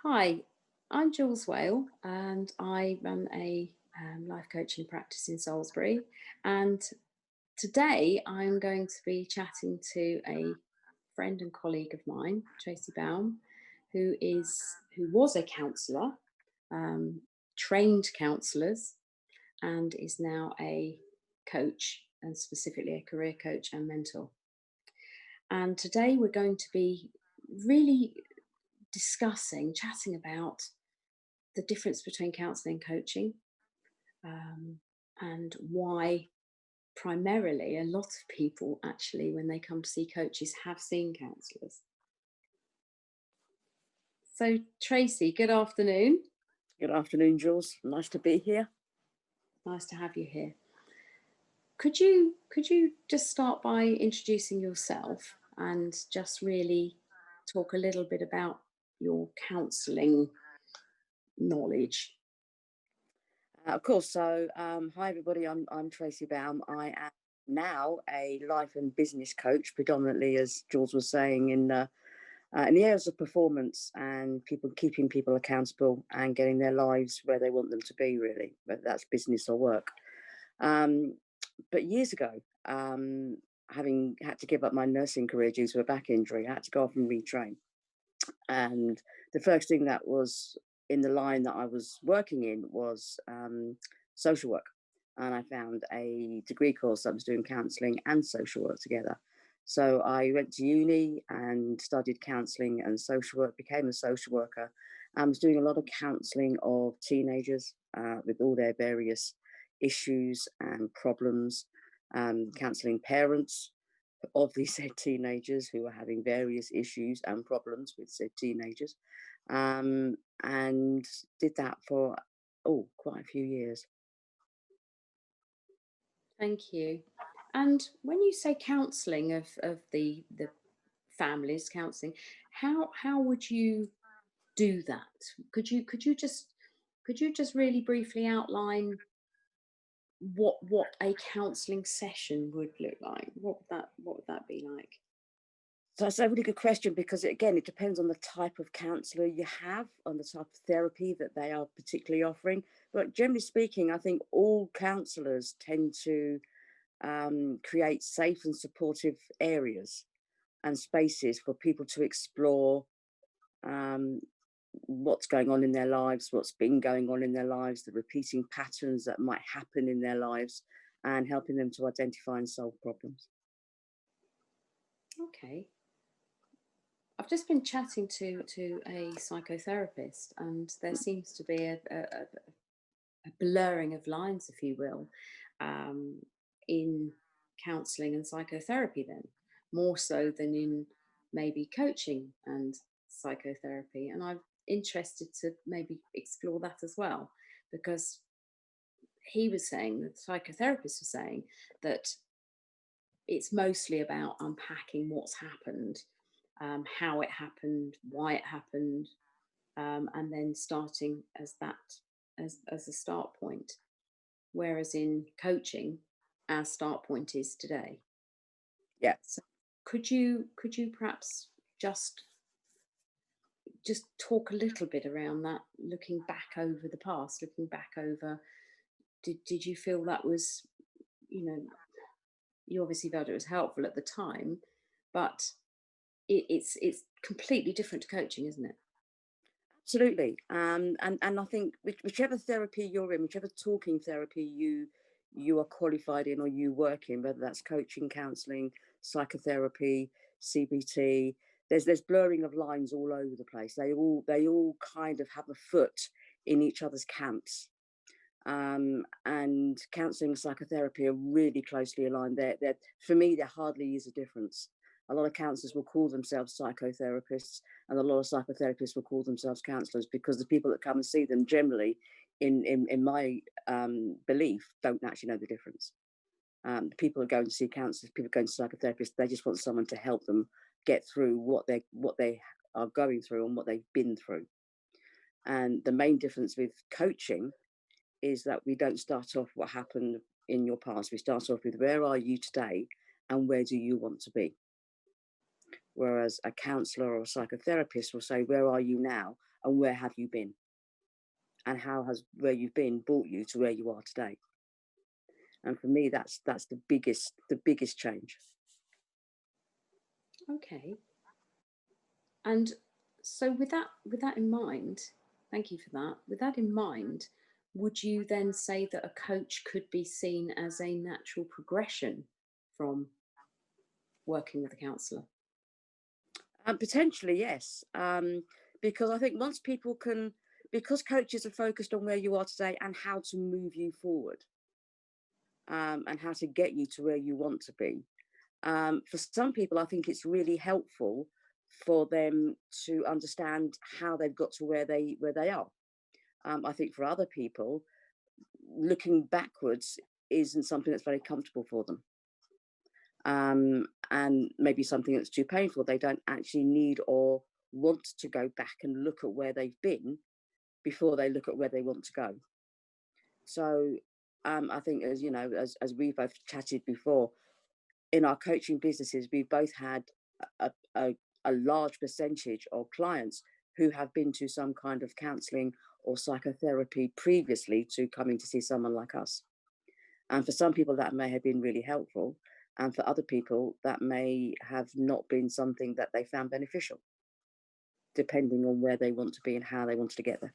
Hi, I'm Jules Whale and I run a life coaching practice in Salisbury. And today I'm going to be chatting to a friend and colleague of mine, Tracey Baum, who was a counsellor, um, trained counsellors, and is now a coach, and specifically a career coach and mentor. And today we're going to be really chatting about the difference between counselling and coaching, um, and why primarily a lot of people actually, when they come to see coaches, have seen counsellors. So, Tracey, good afternoon. Good afternoon, Jules. Nice to be here. Nice to have you here. Could you just start by introducing yourself and just really talk a little bit about your counselling knowledge? Of course. Hi everybody. I'm Tracey Baum. I am now a life and business coach, predominantly, as Jules was saying, in the areas of performance and keeping people accountable and getting their lives where they want them to be. Really, whether that's business or work. Um, but years ago, having had to give up my nursing career due to a back injury, I had to go off and retrain. And the first thing that was in the line that I was working in was social work. And I found a degree course that was doing counselling and social work together. So I went to uni and studied counselling and social work, became a social worker, and was doing a lot of counselling of teenagers with all their various issues and problems, counselling parents of these said teenagers who were having various issues and problems with said teenagers, um, and did that for quite a few years. Thank you. And when you say counselling of the families counselling, how would you do that? Could you just really briefly outline what a counselling session would look like? What would that be like? So that's a really good question because again, it depends on the type of counsellor you have, on the type of therapy that they are particularly offering. But generally speaking, I think all counsellors tend to create safe and supportive areas and spaces for people to explore um, what's going on in their lives, what's been going on in their lives, the repeating patterns that might happen in their lives, and helping them to identify and solve problems. Okay. I've just been chatting to a psychotherapist, and there seems to be a blurring of lines, if you will, um, in counselling and psychotherapy, then more so than in maybe coaching and psychotherapy. And I'm interested to maybe explore that as well, because he was saying, the psychotherapist was saying, that it's mostly about unpacking what's happened, how it happened, why it happened, and then starting as that as a start point. Whereas in coaching, our start point is today. Yeah. So could you perhaps just talk a little bit around that, looking back over the past, looking back over, did you feel that was, you know, you obviously felt it was helpful at the time, but it's completely different to coaching, isn't it? Absolutely. And I think whichever therapy you're in, whichever talking therapy you are qualified in or you work in, whether that's coaching, counselling, psychotherapy, CBT, there's blurring of lines all over the place. They all kind of have a foot in each other's camps. And counselling and psychotherapy are really closely aligned. For me, there hardly is a difference. A lot of counsellors will call themselves psychotherapists, and a lot of psychotherapists will call themselves counsellors because the people that come and see them generally, in my belief, don't actually know the difference. People are going to see counsellors, people going to psychotherapists, they just want someone to help them get through what they are going through and what they've been through. And the main difference with coaching is that we don't start off what happened in your past. We start off with where are you today and where do you want to be? Whereas a counsellor or a psychotherapist will say, where are you now and where have you been, and how has where you've been brought you to where you are today. And for me, that's the biggest change. Okay. And so with that in mind, thank you for that. With that in mind, would you then say that a coach could be seen as a natural progression from working with a counsellor? And potentially, yes, because I think once people can, because coaches are focused on where you are today and how to move you forward, and how to get you to where you want to be. For some people, I think it's really helpful for them to understand how they've got to where they are. I think for other people, looking backwards isn't something that's very comfortable for them, and maybe something that's too painful. They don't actually need or want to go back and look at where they've been before they look at where they want to go. So I think, as you know, as we both chatted before, in our coaching businesses, we've both had a, a, a large percentage of clients who have been to some kind of counselling or psychotherapy previously to coming to see someone like us. And for some people, that may have been really helpful. And for other people, that may have not been something that they found beneficial, depending on where they want to be and how they wanted to get there.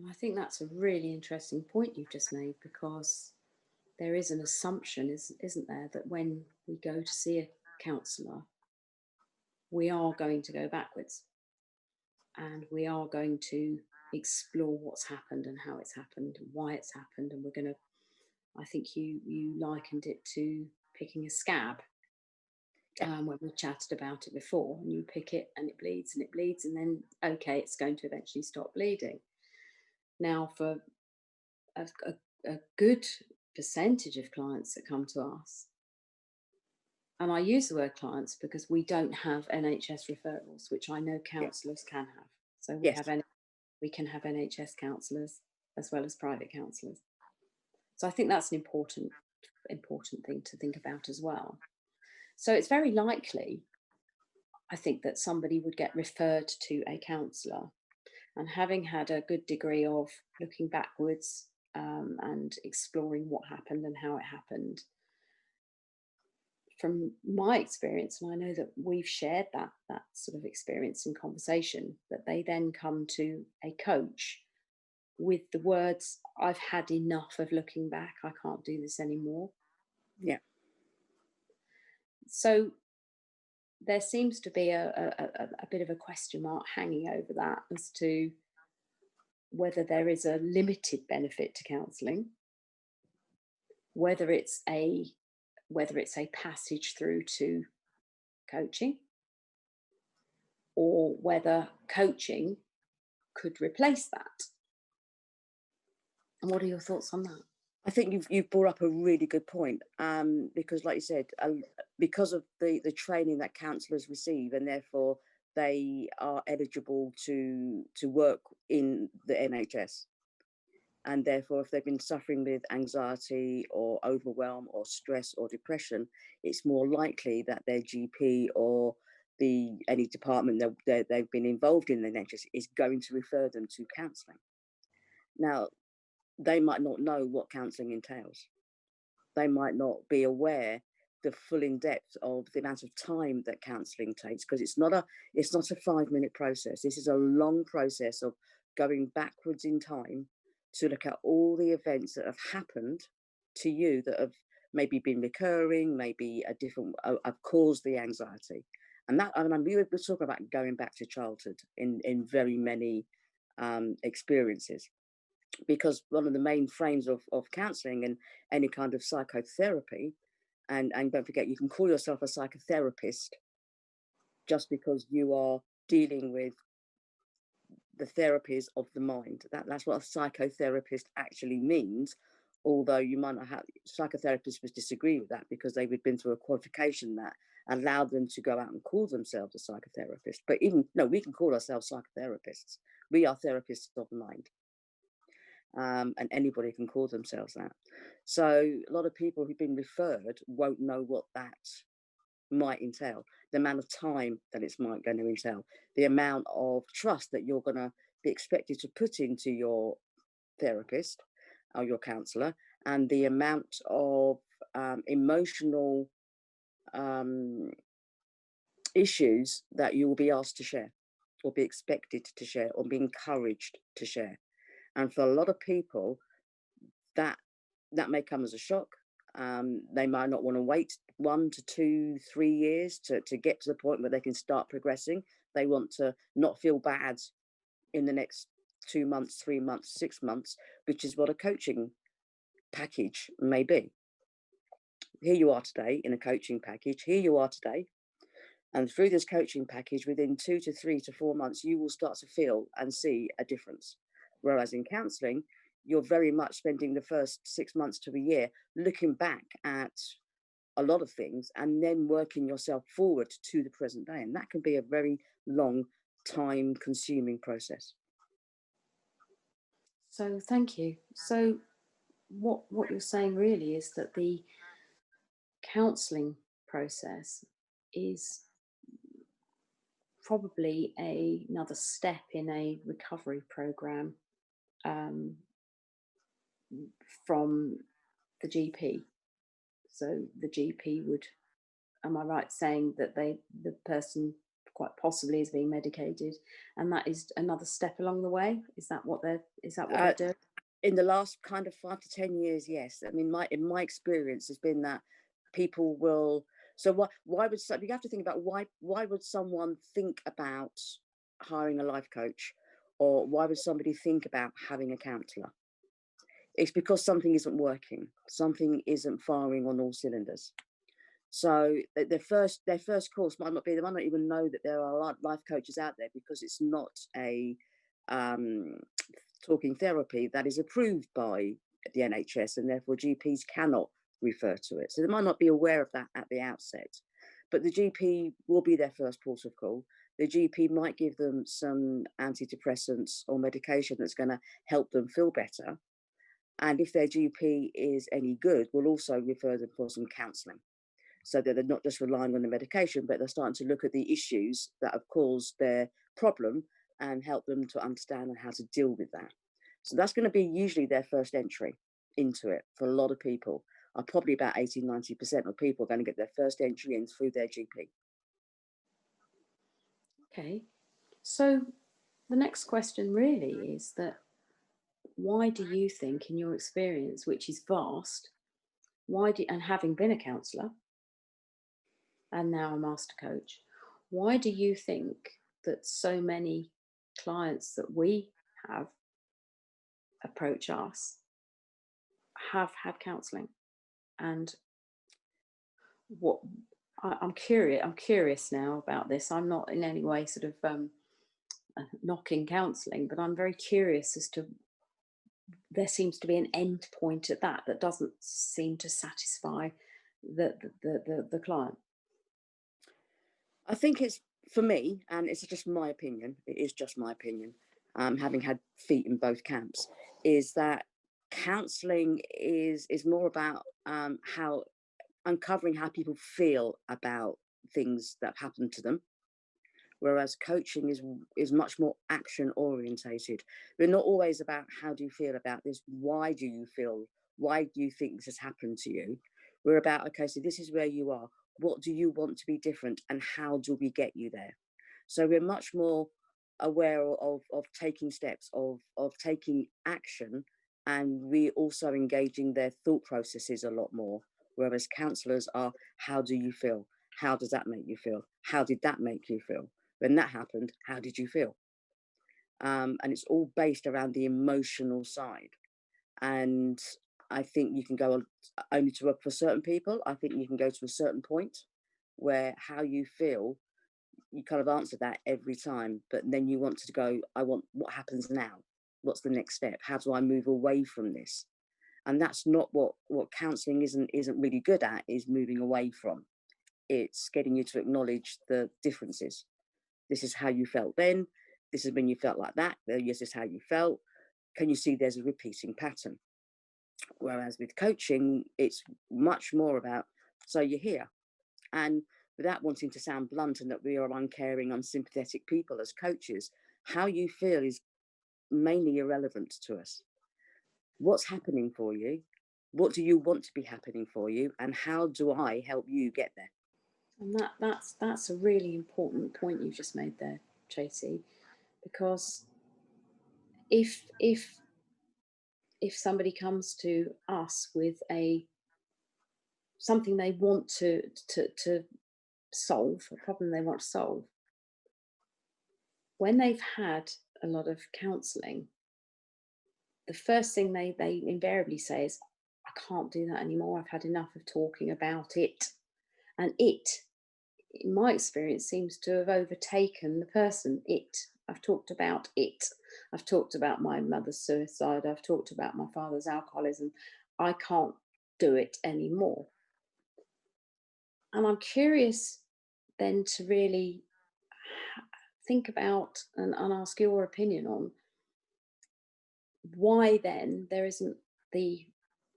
I think that's a really interesting point you've just made, because there is an assumption, isn't there, that when we go to see a counsellor, we are going to go backwards and we are going to explore what's happened and how it's happened and why it's happened. And we're going to, I think you likened it to picking a scab, when we chatted about it before, and you pick it and it bleeds and it bleeds, and then, okay, it's going to eventually stop bleeding. Now, for a good percentage of clients that come to us, and I use the word clients because we don't have NHS referrals, which I know Yeah. counsellors can have. So Yes. we can have NHS counsellors as well as private counsellors. So I think that's an important thing to think about as well. So it's very likely, I think, that somebody would get referred to a counsellor, and having had a good degree of looking backwards, and exploring what happened and how it happened. From my experience, and I know that we've shared that sort of experience in conversation, that they then come to a coach with the words, "I've had enough of looking back. I can't do this anymore." Yeah. So there seems to be a bit of a question mark hanging over that as to whether there is a limited benefit to counselling, whether it's a passage through to coaching, or whether coaching could replace that. And what are your thoughts on that? I think you've brought up a really good point, because, like you said, because of the training that counsellors receive, and therefore they are eligible to work in the NHS. And therefore, if they've been suffering with anxiety or overwhelm or stress or depression, it's more likely that their GP or any department that they've been involved in the NHS is going to refer them to counselling. Now, they might not know what counselling entails. They might not be aware the full in depth of the amount of time that counselling takes, because it's not a 5-minute process. This is a long process of going backwards in time to look at all the events that have happened to you that have maybe been recurring, maybe have caused the anxiety. And that, I mean, we were talking about going back to childhood in very many experiences, because one of the main frames of counselling and any kind of psychotherapy, and don't forget, you can call yourself a psychotherapist just because you are dealing with the therapies of the mind. That's what a psychotherapist actually means, although you might not have, psychotherapists would disagree with that because they've been through a qualification that allowed them to go out and call themselves a psychotherapist. But even, no, we can call ourselves psychotherapists. We are therapists of the mind. And anybody can call themselves that. So a lot of people who've been referred won't know what that might entail, the amount of time that it's might going to entail, the amount of trust that you're going to be expected to put into your therapist or your counsellor, and the amount of emotional um, issues that you will be asked to share, or be expected to share, or be encouraged to share. And for a lot of people, that that may come as a shock. They might not want to wait 1 to 2, 3 years to get to the point where they can start progressing. They want to not feel bad in the next 2 months, 3 months, 6 months, which is what a coaching package may be. Here you are today in a coaching package. Here you are today. And through this coaching package, within 2 to 3 to 4 months, you will start to feel and see a difference. Whereas in counselling, you're very much spending the first 6 months to a year looking back at a lot of things and then working yourself forward to the present day. And that can be a very long, time consuming process. So thank you. So what you're saying really is that the counselling process is probably another step in a recovery program um, from the GP. So the GP would, am I right saying that the person quite possibly is being medicated, and that is another step along the way? Is that what they're Uh, doing? in the last kind of 5 to 10 years, yes. I mean, in my experience has been that people will. So why would you have to think about why would someone think about hiring a life coach, or why would somebody think about having a counsellor? It's because something isn't working, something isn't firing on all cylinders. So their first course might not be. They might not even know that there are life coaches out there, because it's not a um, talking therapy that is approved by the NHS, and therefore GPs cannot refer to it. So they might not be aware of that at the outset. But the GP will be their first port of call. The GP might give them some antidepressants or medication that's going to help them feel better. And if their GP is any good, will also refer them for some counselling, so that they're not just relying on the medication, but they're starting to look at the issues that have caused their problem and help them to understand how to deal with that. So that's going to be usually their first entry into it for a lot of people. Are probably about 80–90% of people are going to get their first entry in through their GP. Okay. So the next question really is that, why do you think, in your experience, which is vast, and having been a counsellor and now a master coach, why do you think that so many clients that we have approach us have had counselling? And what I'm curious now about this. I'm not in any way sort of knocking counselling, but I'm very curious as to, there seems to be an end point at that doesn't seem to satisfy the client. I think it's, for me, and it's just my opinion, it is just my opinion, having had feet in both camps, is that counselling is more about how uncovering how people feel about things that have happened to them, whereas coaching is much more action orientated. We're not always about how do you feel about this, why do you feel, why do you think this has happened to you. We're about, okay, so this is where you are, what do you want to be different, and how do we get you there? So we're much more aware of taking steps, of taking action, and we also engaging their thought processes a lot more. Whereas counsellors are, how do you feel? How does that make you feel? How did that make you feel? When that happened, how did you feel? And it's all based around the emotional side. And I think you can go on only to work for certain people. I think you can go to a certain point where how you feel, you kind of answer that every time, but then you want to go, I want, what happens now? What's the next step? How do I move away from this? And that's not what counselling isn't really good at, is moving away from. It's getting you to acknowledge the differences. This is how you felt then. This is when you felt like that. This is how you felt. Can you see there's a repeating pattern? Whereas with coaching, it's much more about, so you're here. And without wanting to sound blunt and that we are uncaring, unsympathetic people as coaches, how you feel is mainly irrelevant to us. What's happening for you? What do you want to be happening for you? And how do I help you get there? And that's a really important point you just made there, Tracey, because if somebody comes to us with something they want to solve, a problem they want to solve, when they've had a lot of counselling, the first thing they invariably say is, I can't do that anymore. I've had enough of talking about it. And it, in my experience, seems to have overtaken the person. I've talked about it. I've talked about my mother's suicide. I've talked about my father's alcoholism. I can't do it anymore. And I'm curious then to really think about and ask your opinion on why then there isn't the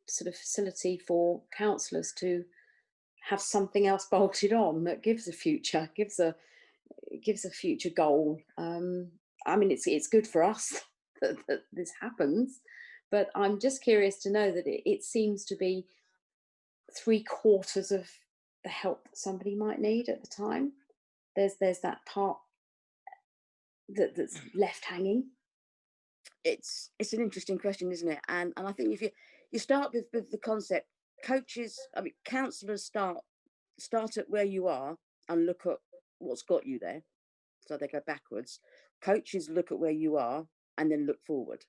sort of facility for counsellors to have something else bolted on that gives a future, gives a future goal. I mean, it's good for us that this happens, but I'm just curious to know that it seems to be 3/4 of the help that somebody might need at the time. There's that part that's left hanging. It's an interesting question, isn't it? And I think if you start with the concept, coaches, I mean, counsellors start at where you are and look at what's got you there. So they go backwards. Coaches look at where you are and then look forward.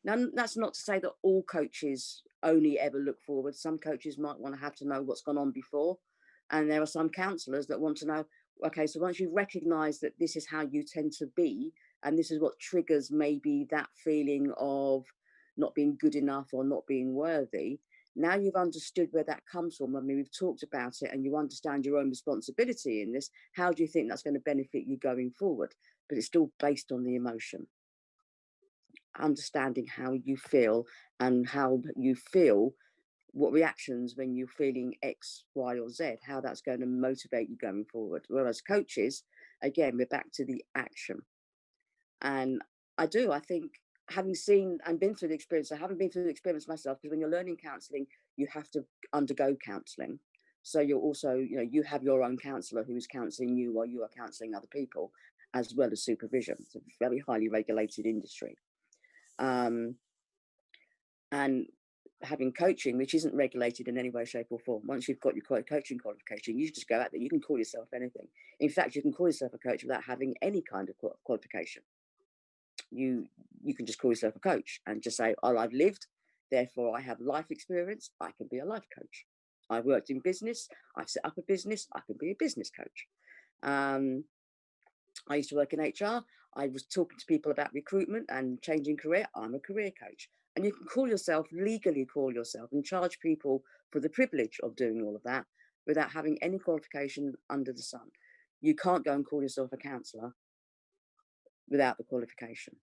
Now, that's not to say that all coaches only ever look forward. Some coaches might want to have to know what's gone on before. And there are some counsellors that want to know, okay, so once you've recognised that this is how you tend to be, and this is what triggers maybe that feeling of not being good enough or not being worthy, now you've understood where that comes from. I mean, we've talked about it and you understand your own responsibility in this. How do you think that's going to benefit you going forward? But it's still based on the emotion. Understanding how you feel and how you feel, what reactions when you're feeling X, Y, or Z, how that's going to motivate you going forward. Whereas coaches, again, we're back to the action. And I think having seen and been through the experience, I haven't been through the experience myself, because when you're learning counselling, you have to undergo counselling. So you're also, you have your own counsellor who is counselling you while you are counselling other people, as well as supervision. It's a very highly regulated industry. And having coaching, which isn't regulated in any way, shape, or form. Once you've got your coaching qualification, you just go out there. You can call yourself anything. In fact, you can call yourself a coach without having any kind of qualification. You can just call yourself a coach and just say, "Oh, I've lived, therefore I have life experience. I can be a life coach. I've worked in business. I've set up a business. I can be a business coach." I used to work in HR. I was talking to people about recruitment and changing career. I'm a career coach. And you can legally call yourself, and charge people for the privilege of doing all of that without having any qualification under the sun. You can't go and call yourself a counsellor without the qualification.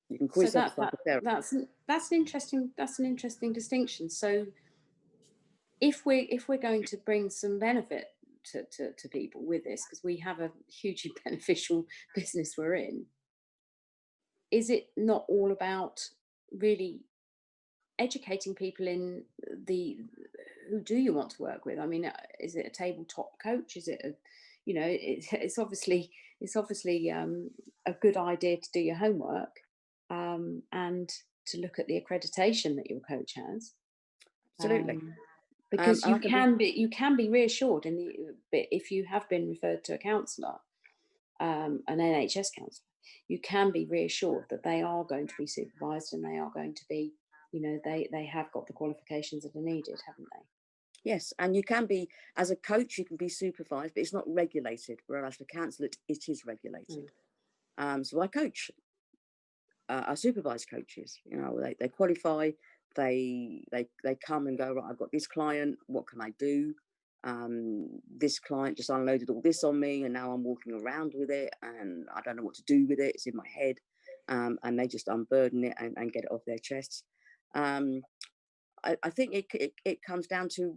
You can call yourself a psychotherapist. That's an interesting distinction. So if we're going to bring some benefit to people with this, because we have a hugely beneficial business we're in, is it not all about really educating people in who do you want to work with? I mean, is it a tabletop coach? Is it it's obviously a good idea to do your homework, and to look at the accreditation that your coach has. Absolutely. Because you can be reassured if you have been referred to a counsellor, an NHS counsellor, you can be reassured that they are going to be supervised, and they are going to be, they have got the qualifications that are needed, haven't they? Yes, and you can be, as a coach, you can be supervised, but it's not regulated. Whereas for counsellor, it is regulated. So I coach, I supervise coaches. They qualify. They come and go, right, I've got this client, what can I do? This client just unloaded all this on me, and now I'm walking around with it and I don't know what to do with it. It's in my head. And they just unburden it and get it off their chests. I think it comes down to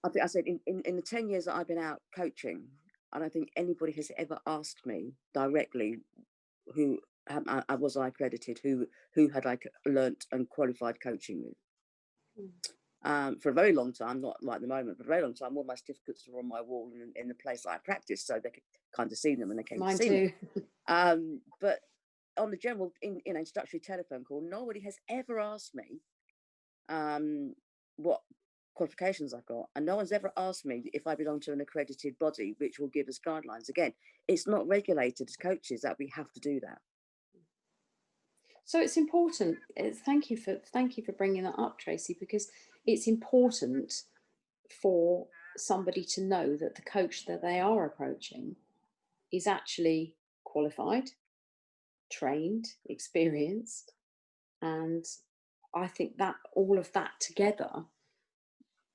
I think I said in the 10 years that I've been out coaching, I don't think anybody has ever asked me directly who was I accredited, who had I learnt and qualified coaching with. Mm. For a very long time, not like the moment, but for a very long time, all my certificates were on my wall in the place I practiced, so they could kind of see them when they came to Mine see me. too. But on the general introductory telephone call, nobody has ever asked me what qualifications I've got, and no one's ever asked me if I belong to an accredited body which will give us guidelines. Again, it's not regulated as coaches that we have to do that. So it's important. Thank you for bringing that up, Tracey, because it's important for somebody to know that the coach that they are approaching is actually qualified, trained, experienced, and I think that all of that together.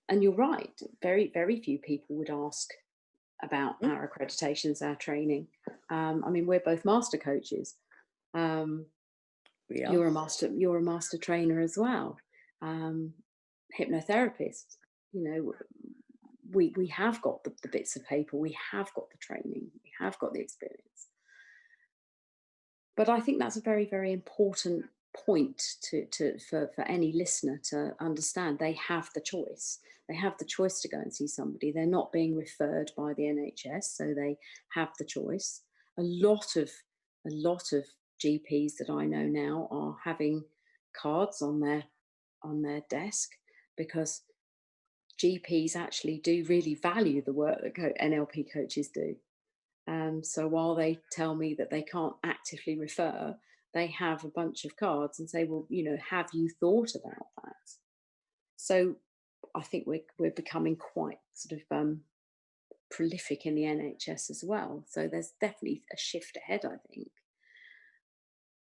And you're right. Very, very few people would ask about Mm, our accreditations, our training. I mean, we're both master coaches. Um, we are. you're a master trainer as well. Hypnotherapist. You know, we have got the bits of paper, we have got the training, we have got the experience. But I think that's a very, very important point for any listener to understand. They have the choice. They have the choice to go and see somebody. They're not being referred by the NHS, so they have the choice. A lot of GPs that I know now are having cards on their desk because GPs actually do really value the work that NLP coaches do. So while they tell me that they can't actively refer, they have a bunch of cards and say, well, have you thought about that? So I think we're becoming quite sort of prolific in the NHS as well. So there's definitely a shift ahead, I think.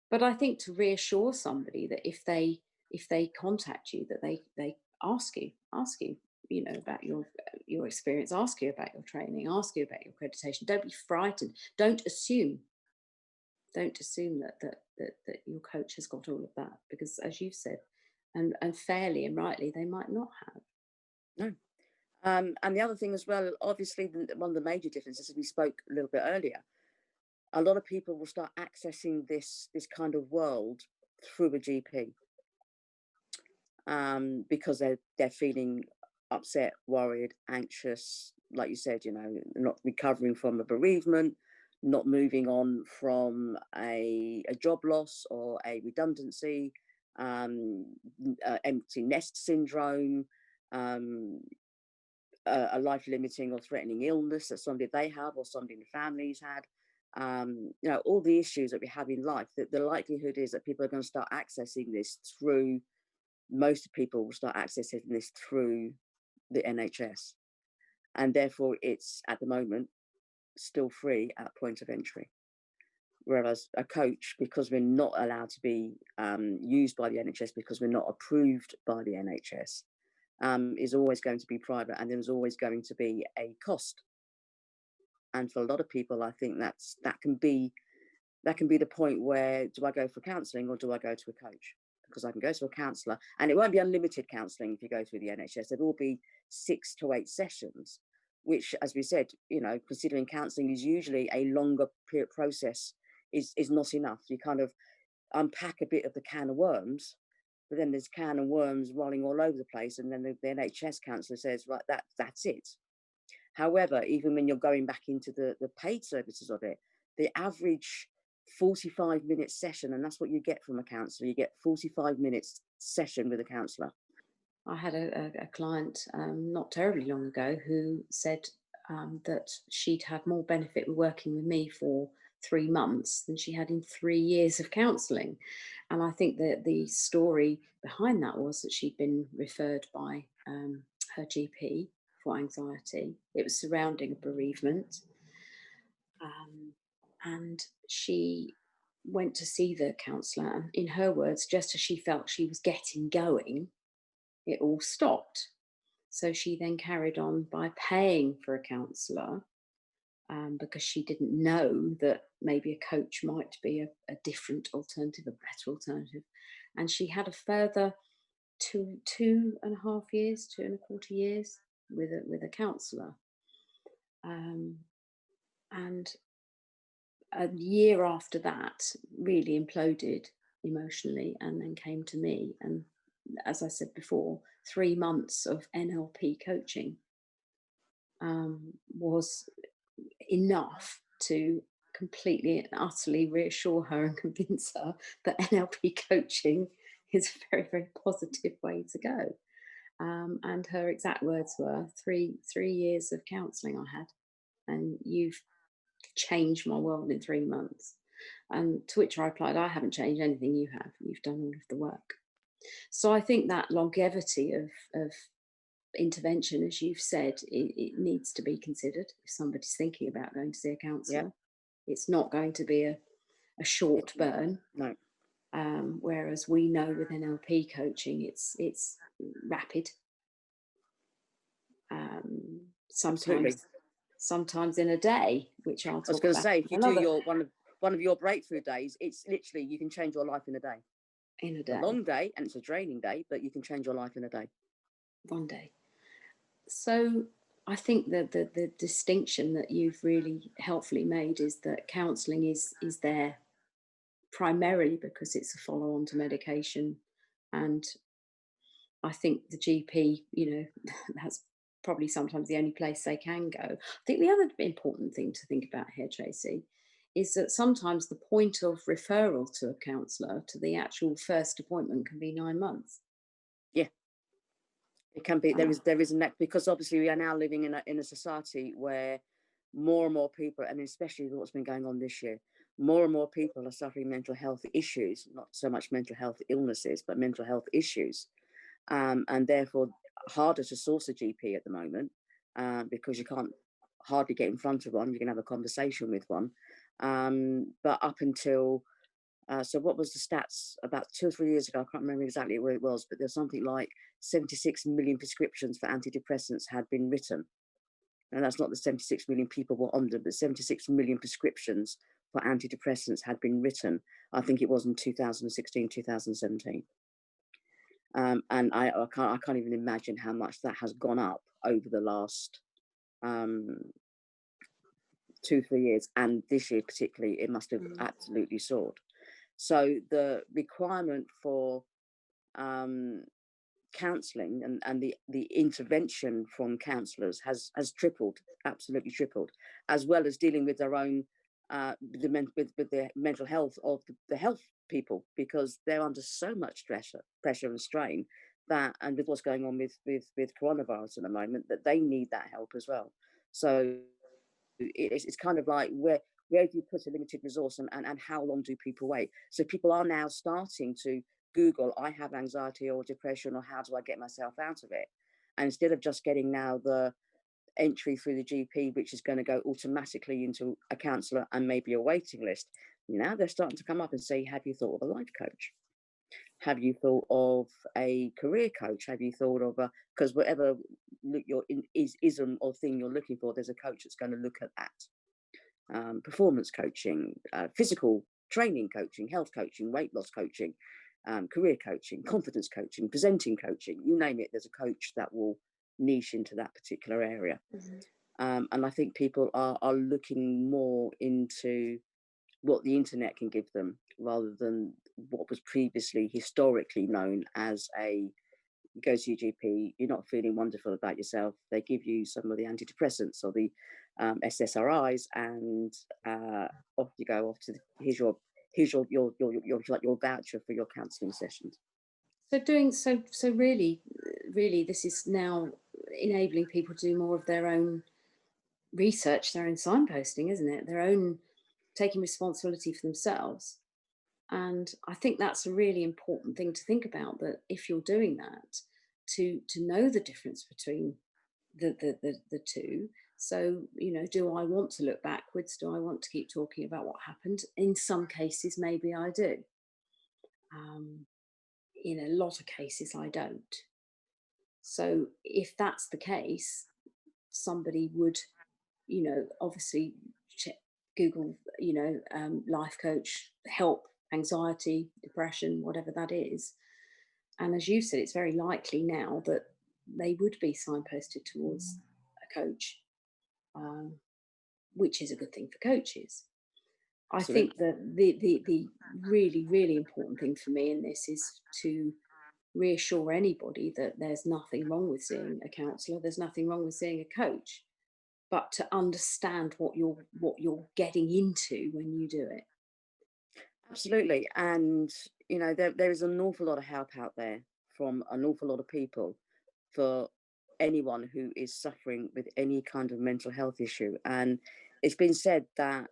But I think to reassure somebody that if they contact you, that they ask you, about your experience, ask you about your training, ask you about your accreditation. Don't be frightened. Don't assume that your coach has got all of that, because as you've said, and fairly and rightly, they might not have. No. And the other thing as well, obviously, one of the major differences, as we spoke a little bit earlier, a lot of people will start accessing this kind of world through a GP, because they're feeling upset, worried, anxious, like you said, not recovering from a bereavement, not moving on from a job loss or a redundancy, empty nest syndrome, a life limiting or threatening illness that somebody they have or somebody in the family's had. All the issues that we have in life, that the likelihood is that people are going to start accessing this through, most people will start accessing this through the NHS. And therefore, it's at the moment still free at point of entry. Whereas a coach, because we're not allowed to be used by the NHS, because we're not approved by the NHS, is always going to be private, and there's always going to be a cost. And for a lot of people, I think that can be the point where, do I go for counselling or do I go to a coach? Because I can go to a counsellor, and it won't be unlimited counselling if you go through the NHS. There will be 6 to 8 sessions, which, as we said, considering counselling is usually a longer process, is not enough. You kind of unpack a bit of the can of worms, but then there's can of worms rolling all over the place, and then the NHS counsellor says, right, that's it. However, even when you're going back into the paid services of it, the average 45-minute session, and that's what you get from a counsellor. You get 45 minutes session with a counsellor. I had a client not terribly long ago who said that she'd had more benefit with working with me for 3 months than she had in 3 years of counselling. And I think that the story behind that was that she'd been referred by her GP for anxiety. It was surrounding a bereavement. And she went to see the counsellor, and in her words, just as she felt she was getting going, it all stopped. So she then carried on by paying for a counsellor, because she didn't know that maybe a coach might be a different alternative, a better alternative. And she had a further 2.5 years, 2.25 years with a counsellor, and a year after that really imploded emotionally, and then came to me. And as I said before, 3 months of NLP coaching was enough to completely and utterly reassure her and convince her that NLP coaching is a very, very positive way to go. And her exact words were, three years of counselling I had, and you've changed my world in 3 months. And to which I replied, I haven't changed anything, you have. You've done all of the work. So I think that longevity of intervention, as you've said, it needs to be considered if somebody's thinking about going to see a Yeah. counsellor. It's not going to be a short burn. No. Whereas we know with NLP coaching, it's rapid. Absolutely. Sometimes in a day, which I'll I was talk going to about. say, if you do Another your one of your breakthrough days, it's literally you can change your life in a day. in a A day, long day, and it's a draining day, but you can change your life in a day. one day. So I think that the distinction that you've really helpfully made is that counselling is there primarily because it's a follow-on to medication, and I think the GP, that's probably sometimes the only place they can go. I think the other important thing to think about here, Tracy, is that sometimes the point of referral to a counsellor to the actual first appointment can be 9 months. Yeah, it can be. Uh, There is a neck, because obviously we are now living in a society where more and more people, and especially with what's been going on this year, more and more people are suffering mental health issues, not so much mental health illnesses, but mental health issues, and therefore harder to source a GP at the moment, because you can't hardly get in front of one. You can have a conversation with one, but up until so what was the stats about 2 or 3 years ago? I can't remember exactly where it was, but there's something like 76 million prescriptions for antidepressants had been written. And that's not the 76 million people were on them, but 76 million prescriptions for antidepressants had been written. I think it was in 2016, 2017. And I can't even imagine how much that has gone up over the last 2 3 years, and this year particularly, it must have absolutely soared. So the requirement for counselling and the intervention from counsellors has tripled, absolutely tripled, as well as dealing with their own with the mental health of the health people, because they're under so much pressure and strain, that, and with what's going on with coronavirus at the moment, that they need that help as well. So it's kind of like, where do you put a limited resource, and how long do people wait? So people are now starting to Google, I have anxiety or depression, or how do I get myself out of it? And instead of just getting now the entry through the GP, which is going to go automatically into a counsellor and maybe a waiting list, now they're starting to come up and say, have you thought of a life coach? Have you thought of a career coach? Have you thought of a, because whatever your ism or thing you're looking for, there's a coach that's going to look at that. Performance coaching, physical training coaching, health coaching, weight loss coaching, career coaching, confidence coaching, presenting coaching, you name it, there's a coach that will niche into that particular area. And I think people are looking more into what the internet can give them, rather than what was previously historically known as a, you go to your GP, you're not feeling wonderful about yourself, they give you some of the antidepressants or the SSRIs, and off you go, off to here's your like your voucher for your counselling sessions. So really, this is now enabling people to do more of their own research, their own signposting, isn't it? Their own taking responsibility for themselves. And I think that's a really important thing to think about, that if you're doing that, to know the difference between the two. So, do I want to look backwards? Do I want to keep talking about what happened? In some cases, maybe I do. In a lot of cases, I don't. So if that's the case, somebody would, obviously Google, life coach, help, anxiety, depression, whatever that is. And as you said, it's very likely now that they would be signposted towards a coach, which is a good thing for coaches. I Absolutely. think that the really, really important thing for me in this is to reassure anybody that there's nothing wrong with seeing a counsellor, there's nothing wrong with seeing a coach, but to understand what you're getting into when you do it. Absolutely. And, there is an awful lot of help out there from an awful lot of people for anyone who is suffering with any kind of mental health issue. And it's been said that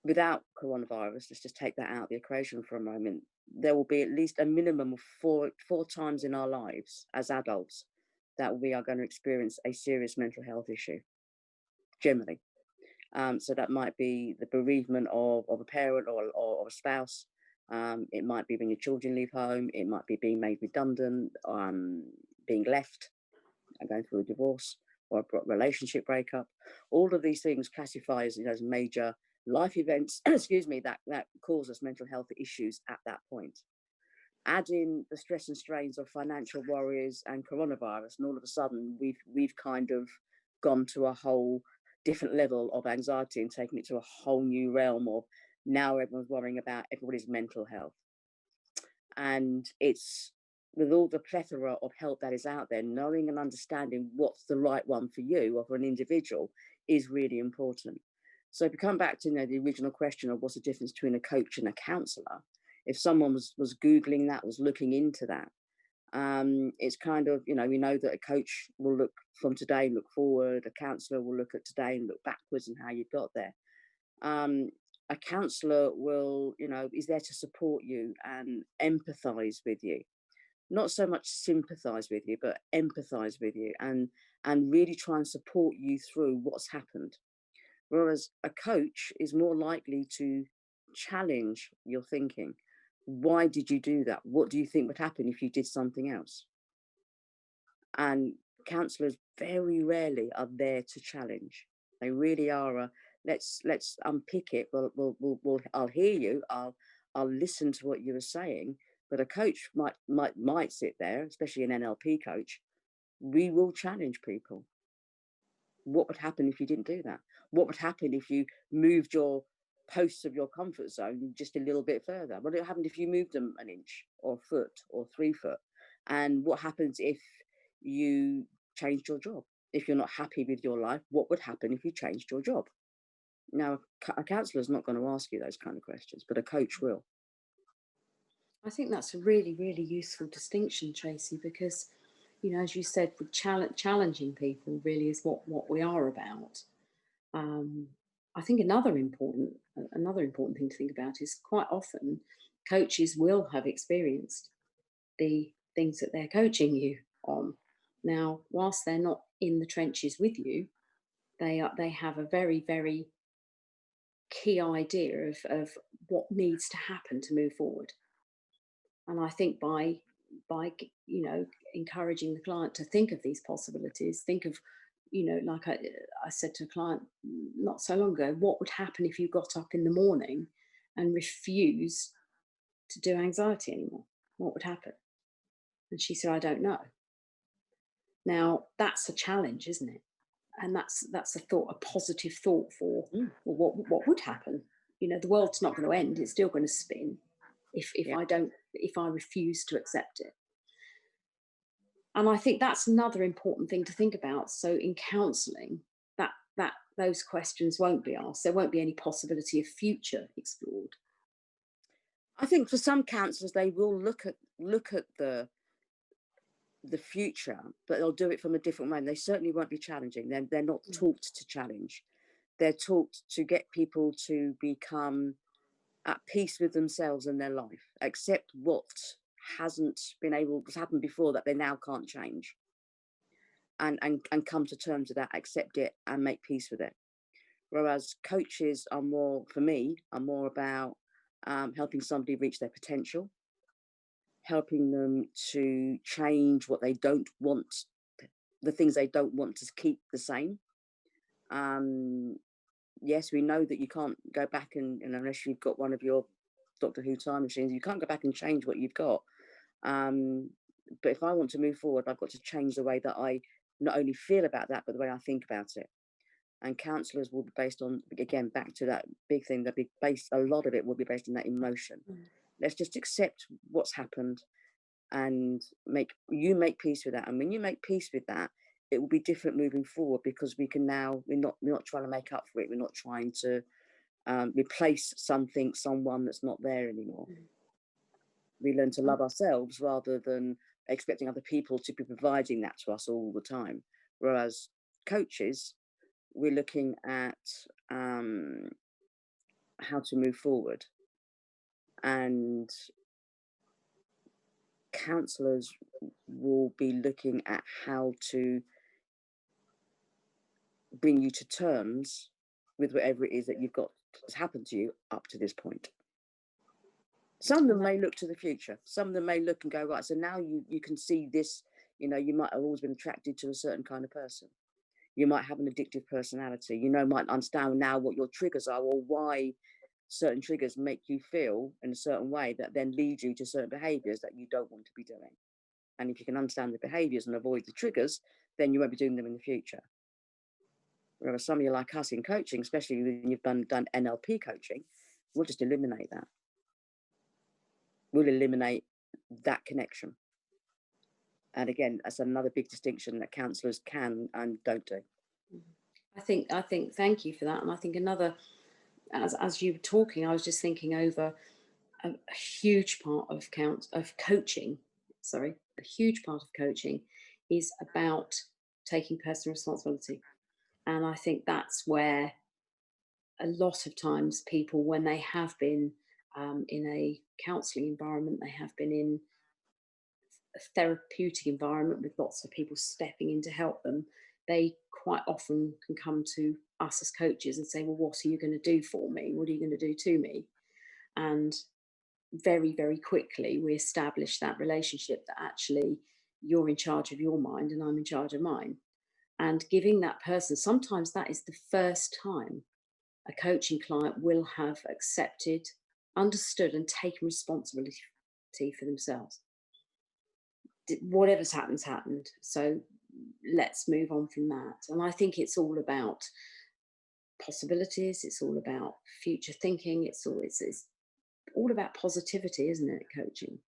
without coronavirus, let's just take that out of the equation for a moment, there will be at least a minimum of four times in our lives as adults that we are going to experience a serious mental health issue, generally. So that might be the bereavement of a parent or a spouse. It might be when your children leave home. It might be being made redundant, being left, and going through a divorce or a relationship breakup. All of these things classify as major life events, excuse me, that cause us mental health issues at that point. Add in the stress and strains of financial worries and coronavirus, and all of a sudden we've kind of gone to a whole different level of anxiety and taken it to a whole new realm of now everyone's worrying about everybody's mental health. And it's with all the plethora of help that is out there, knowing and understanding what's the right one for you or for an individual is really important. So if you come back to the original question of what's the difference between a coach and a counsellor, if someone was Googling that, was looking into that, it's kind of, we know that a coach will look from today, look forward, a counsellor will look at today and look backwards and how you got there. A counsellor will, is there to support you and empathise with you, not so much sympathise with you, but empathise with you and really try and support you through what's happened. Whereas a coach is more likely to challenge your thinking. Why did you do that? What do you think would happen if you did something else? And counsellors very rarely are there to challenge. They really are let's unpick it. I'll hear you. I'll listen to what you were saying. But a coach might sit there, especially an NLP coach. We will challenge people. What would happen if you didn't do that? What would happen if you moved your posts of your comfort zone just a little bit further? What would happen if you moved them an inch or a foot or 3 foot? And what happens if you changed your job? If you're not happy with your life, what would happen if you changed your job? Now, a counsellor is not going to ask you those kind of questions, but a coach will. I think that's a really, really useful distinction, Tracy, because, as you said, with challenging people really is what we are about. I think another important thing to think about is quite often coaches will have experienced the things that they're coaching you on. Now, whilst they're not in the trenches with you, they have a very, very key idea of what needs to happen to move forward. And I think by encouraging the client to think of these possibilities, think of, like I said to a client not so long ago, what would happen if you got up in the morning and refused to do anxiety anymore? What would happen? And she said, I don't know. Now that's a challenge, isn't it? And that's a positive thought for, well, what would happen? The world's not going to end; it's still going to spin if Yeah. if I refuse to accept it. And I think that's another important thing to think about. So in counselling, that those questions won't be asked. There won't be any possibility of future explored. I think for some counsellors, they will look at the future, but they'll do it from a different way. They certainly won't be challenging. They're not taught to challenge. They're taught to get people to become at peace with themselves and their life, accept what hasn't been able to happen before that they now can't change, and come to terms with that, accept it, and make peace with it. Whereas coaches are more, for me, are more about helping somebody reach their potential, helping them to change what they don't want, the things they don't want to keep the same. Yes, we know that you can't go back and unless you've got one of your Doctor Who time machines, you can't go back and change what you've got. but if I want to move forward, I've got to change the way that I not only feel about that, but the way I think about it. And counsellors will be based on, again, back to that big thing, they'll be based, a lot of it will be based on that emotion. Let's just accept what's happened and make peace with that. And when you make peace with that, it will be different moving forward, because we can now, we're not trying to make up for it. We're not trying to replace someone that's not there anymore. We learn to love ourselves rather than expecting other people to be providing that to us all the time. Whereas coaches, we're looking at how to move forward, and counsellors will be looking at how to bring you to terms with whatever it is that you've got has happened to you up to this point. Some of them may look to the future. Some of them may look and go, right, so now you can see this, you might have always been attracted to a certain kind of person. You might have an addictive personality. Might understand now what your triggers are, or why certain triggers make you feel in a certain way that then lead you to certain behaviours that you don't want to be doing. And if you can understand the behaviours and avoid the triggers, then you won't be doing them in the future. Whereas some of you like us in coaching, especially when you've done NLP coaching, we'll just eliminate that. We'll eliminate that connection. And again, that's another big distinction that counsellors can and don't do. I think thank you for that. And I think another, as you were talking, I was just thinking over a huge part of coaching. A huge part of coaching is about taking personal responsibility. And I think that's where a lot of times people, when they have been in a counselling environment, they have been in a therapeutic environment with lots of people stepping in to help them, they quite often can come to us as coaches and say, well, what are you going to do for me? What are you going to do to me? And very, very quickly, we establish that relationship that actually you're in charge of your mind and I'm in charge of mine. And giving that person, sometimes that is the first time a coaching client will have accepted, understood, and taken responsibility for themselves. Whatever's happened. So let's move on from that. And I think it's all about possibilities. It's all about future thinking. It's all about positivity, isn't it? Coaching.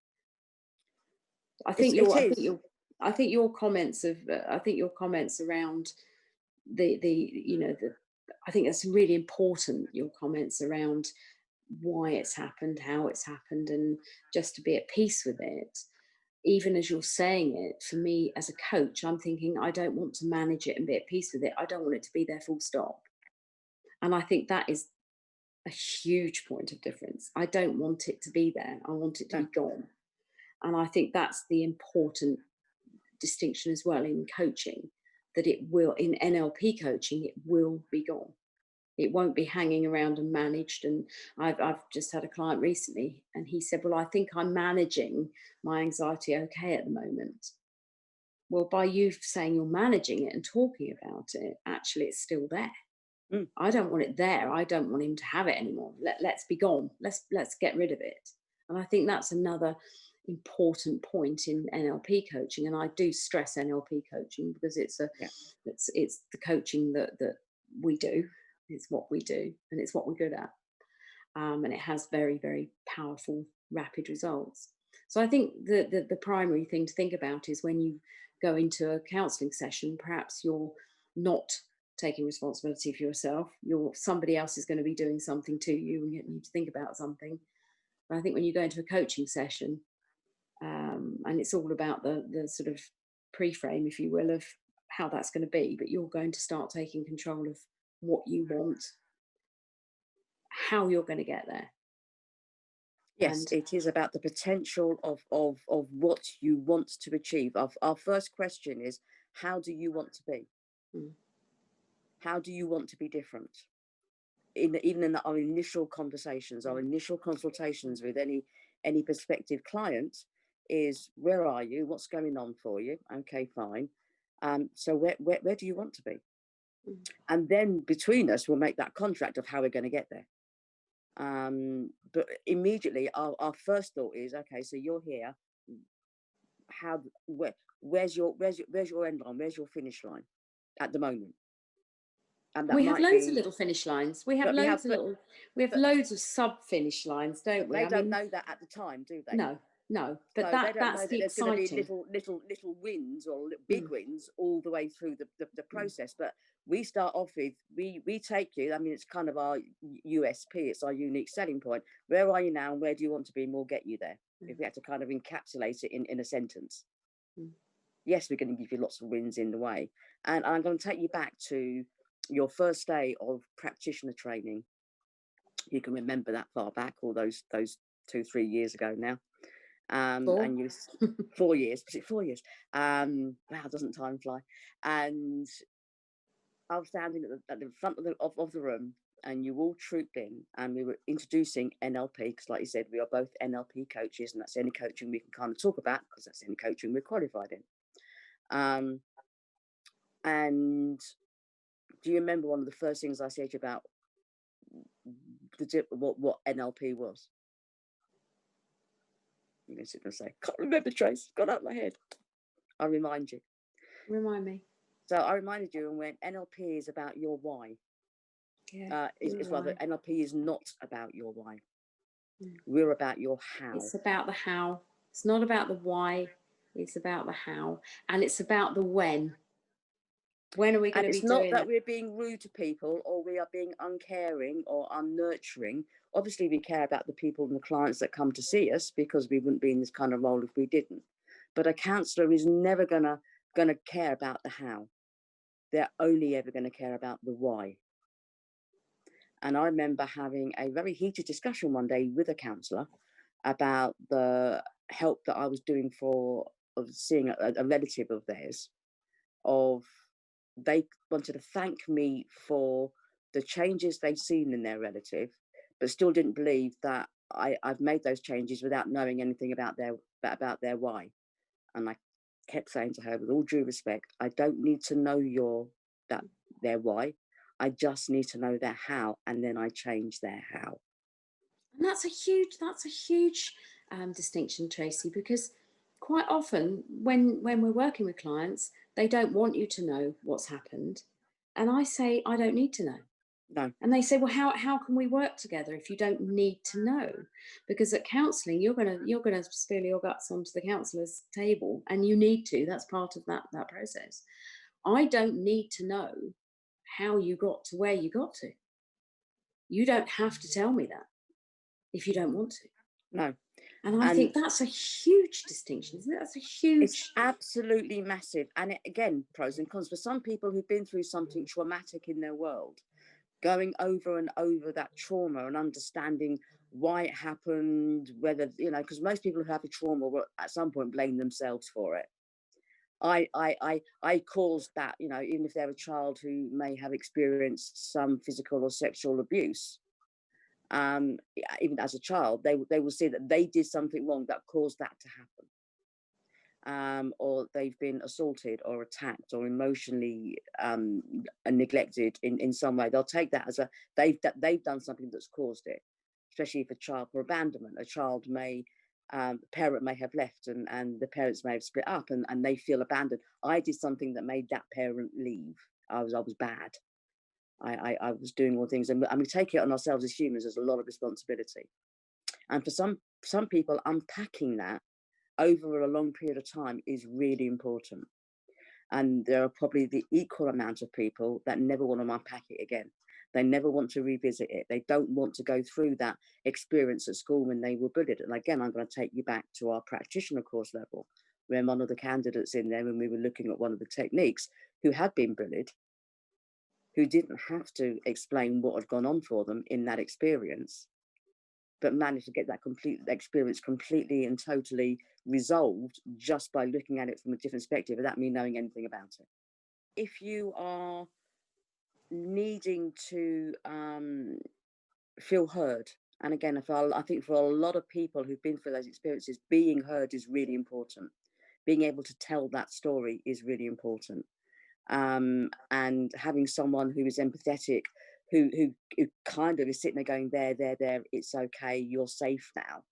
I think your comments around I think that's really important. Your comments around why it's happened, how it's happened, and just to be at peace with it. Even as you're saying it, for me as a coach, I'm thinking, I don't want to manage it and be at peace with it. I don't want it to be there full stop. And I think that is a huge point of difference. I don't want it to be there. I want it to be gone. And I think that's the important distinction as well in coaching, that it will, in NLP coaching, it will be gone. It won't be hanging around and managed. And I've just had a client recently, and he said, well, I think I'm managing my anxiety okay at the moment. Well, by you saying you're managing it and talking about it, actually it's still there. I don't want it there. I don't want him to have it anymore. Let's be gone. Let's get rid of it. And I think that's another important point in NLP coaching. And I do stress NLP coaching because it's the coaching that we do. It's what we do, and it's what we're good at. And it has very, very powerful, rapid results. So I think the primary thing to think about is when you go into a counselling session, perhaps you're not taking responsibility for yourself. Somebody else is going to be doing something to you and getting you to think about something. But I think when you go into a coaching session, and it's all about the sort of pre-frame, if you will, of how that's going to be, but you're going to start taking control of what you want, how you're going to get there. Yes, it is about the potential of what you want to achieve. Our first question is, how do you want to be? How do you want to be different? Even in our initial conversations, our initial consultations with any prospective client is, where are you? What's going on for you? Okay, fine. So where do you want to be? And then between us, we'll make that contract of how we're going to get there. But immediately our first thought is, okay, so you're here. where's your end line, where's your finish line at the moment? And that We have might loads of be, little finish lines. We have but we have, loads of little, we have but loads of sub finish lines, don't we? they I don't mean, know that at the time, do they? no, no, but So they don't know that's that the there's going to be exciting. little wins or big Mm, wins all the way through the mm, process. But we start off with, we take you. I mean, it's kind of our USP. It's our unique selling point. Where are you now, and where do you want to be? And we'll get you there. mm, If we had to kind of encapsulate it in a sentence. mm. Yes, we're going to give you lots of wins in the way, and I'm going to take you back to your first day of practitioner training. You can remember that far back, all those 2-3 years ago now. Four. And you 4 years, was it 4 years? Wow, doesn't time fly? And I was standing at the front of the room, and you all trooped in, and we were introducing NLP, because like you said, we are both NLP coaches, and that's the only coaching we can kind of talk about, because that's the only coaching we're qualified in. And do you remember one of the first things I said about what NLP was? You're going to sit there and say, can't remember, Trace, got out of my head. I'll remind you. Remind me. So I reminded you and went, NLP is about your why. Yeah, It's rather, why. NLP is not about your why. Mm. We're about your how. It's about the how. It's not about the why. It's about the how, and it's about the when. When are we going And to be it's not doing that it? we're being rude to people or we are being uncaring or unnurturing. Obviously, we care about the people and the clients that come to see us, because we wouldn't be in this kind of role if we didn't. But a counsellor is never gonna care about the how. They're only ever going to care about the why. And I remember having a very heated discussion one day with a counsellor about the help that I was doing of seeing a relative of theirs. They wanted to thank me for the changes they'd seen in their relative, but still didn't believe that I've made those changes without knowing anything about their why. And I kept saying to her, with all due respect, I don't need to know their why. I just need to know their how, and then I change their how. And that's a huge distinction, Tracy, because quite often when we're working with clients, they don't want you to know what's happened, and I say I don't need to know. No, And they say, well, how can we work together if you don't need to know? Because at counselling, you're gonna spill your guts onto the counsellor's table, and you need to. That's part of that process. I don't need to know how you got to where you got to. You don't have to tell me that if you don't want to. no. And I And think that's a huge distinction, isn't it? That's a it's huge. absolutely massive. And again, pros and cons. For some people who've been through something traumatic in their world, going over and over that trauma and understanding why it happened, whether, because most people who have a trauma will at some point blame themselves for it. I caused that, even if they're a child who may have experienced some physical or sexual abuse, even as a child, they will see that they did something wrong that caused that to happen. Or they've been assaulted or attacked or emotionally neglected in some way. They'll take that as they've done something that's caused it. Especially if a child, for abandonment, a child parent may have left, and the parents may have split up, and they feel abandoned. I did something that made that parent leave. I was bad. I was doing all things, and we take it on ourselves as humans. There's a lot of responsibility, and for some people, unpacking that over a long period of time is really important. And there are probably the equal amount of people that never want to unpack it again. They never want to revisit it. They don't want to go through that experience at school when they were bullied. And again, I'm going to take you back to our practitioner course level, where one of the candidates in there, when we were looking at one of the techniques, who had been bullied, who didn't have to explain what had gone on for them in that experience, but managed to get that experience completely and totally resolved just by looking at it from a different perspective without me knowing anything about it. If you are needing to feel heard, and again, I think for a lot of people who've been through those experiences, being heard is really important. Being able to tell that story is really important. And having someone who is empathetic, who kind of is sitting there going, there, it's okay, you're safe now.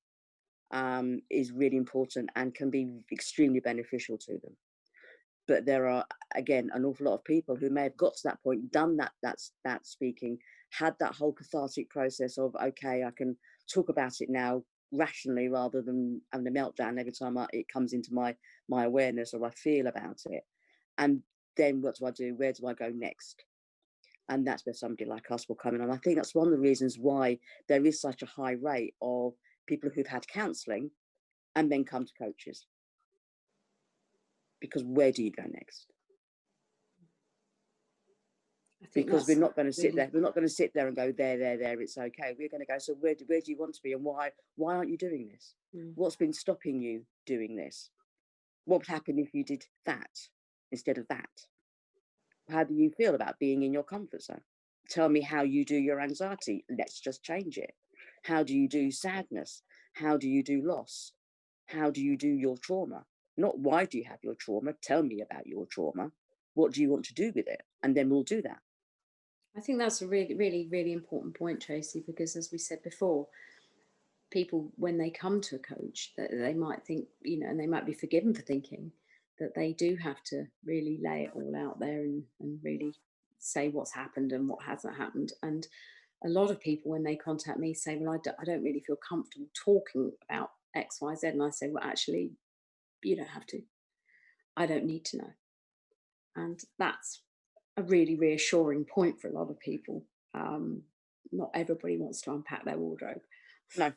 is really important and can be extremely beneficial to them. But there are, again, an awful lot of people who may have got to that point, done that speaking, had that whole cathartic process of, okay, I can talk about it now rationally rather than having a meltdown every time it comes into my awareness or I feel about it. And then what do I do? Where do I go next? And that's where somebody like us will come in. And I think that's one of the reasons why there is such a high rate of people who've had counselling and then come to coaches. Because where do you go next? Because we're not going to sit there. We're not going to sit there and go, there, it's okay. We're going to go, so where do you want to be, and why aren't you doing this? What's been stopping you doing this? What would happen if you did that instead of that? How do you feel about being in your comfort zone? Tell me how you do your anxiety. Let's just change it. How do you do sadness? How do you do loss? How do you do your trauma? Not why do you have your trauma? Tell me about your trauma. What do you want to do with it? And then we'll do that. I think that's a really, really, really important point, Tracey, because as we said before, people, when they come to a coach, that they might think, and they might be forgiven for thinking that they do have to really lay it all out there and really say what's happened and what hasn't happened. And a lot of people, when they contact me, say, well, I don't really feel comfortable talking about X, Y, Z. And I say, well, actually, you don't have to. I don't need to know. And that's a really reassuring point for a lot of people. Not everybody wants to unpack their wardrobe. No.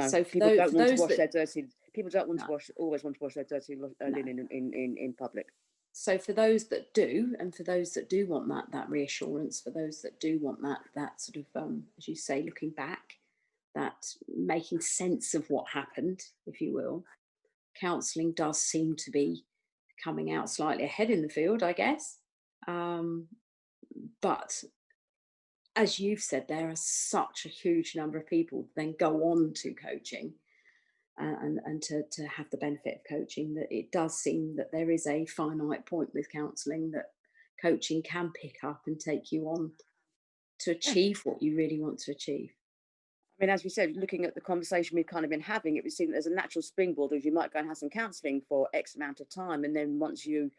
So people don't want to wash their dirty. People don't want to always want to wash their dirty linen in public. So for those that do, and for those that do want that reassurance, for those that do want that sort of, as you say, looking back, that making sense of what happened, if you will, counselling does seem to be coming out slightly ahead in the field, I guess. But as you've said, there are such a huge number of people then go on to coaching and to have the benefit of coaching, that it does seem that there is a finite point with counselling, that coaching can pick up and take you on to achieve what you really want to achieve. I mean, as we said, looking at the conversation we've kind of been having, it would seem that there's a natural springboard as you might go and have some counselling for X amount of time, and then once you've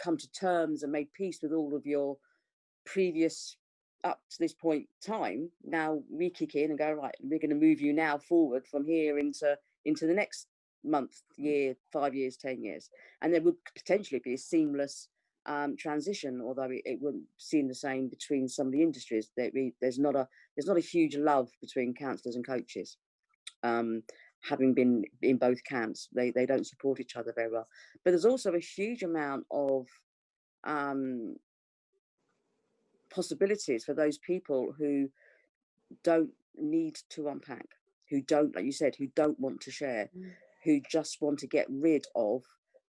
come to terms and made peace with all of your previous up to this point time, now we kick in and go, right, we're going to move you now forward from here into the next month, year, 5 years, 10 years. And there would potentially be a seamless transition, although it wouldn't seem the same between some of the industries. There's not a huge love between counsellors and coaches. Having been in both camps, they don't support each other very well. But there's also a huge amount of possibilities for those people who don't need to unpack, who don't, like you said, who don't want to share, who just want to get rid of,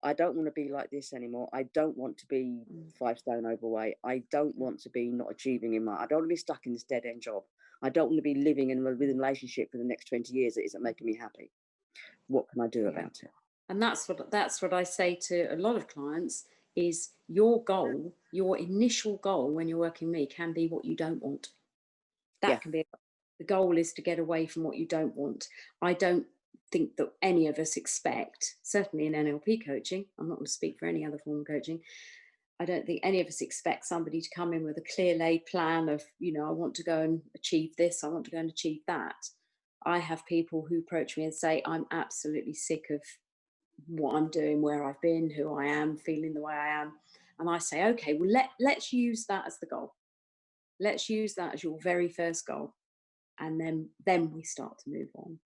I don't want to be like this anymore. I don't want to be 5 stone overweight. I don't want to be not achieving I don't want to be stuck in this dead end job. I don't want to be living in a relationship for the next 20 years that isn't making me happy. What can I do about it? And that's what I say to a lot of clients is your goal, your initial goal when you're working with me can be what you don't want. That can be, the goal is to get away from what you don't want. I don't think that any of us expect, certainly in NLP coaching, I'm not going to speak for any other form of coaching, I don't think any of us expect somebody to come in with a clear laid plan of, I want to go and achieve this, I want to go and achieve that. I have people who approach me and say, I'm absolutely sick of what I'm doing, where I've been, who I am, feeling the way I am. And I say, okay, well, let's use that as the goal. Let's use that as your very first goal. And then we start to move on.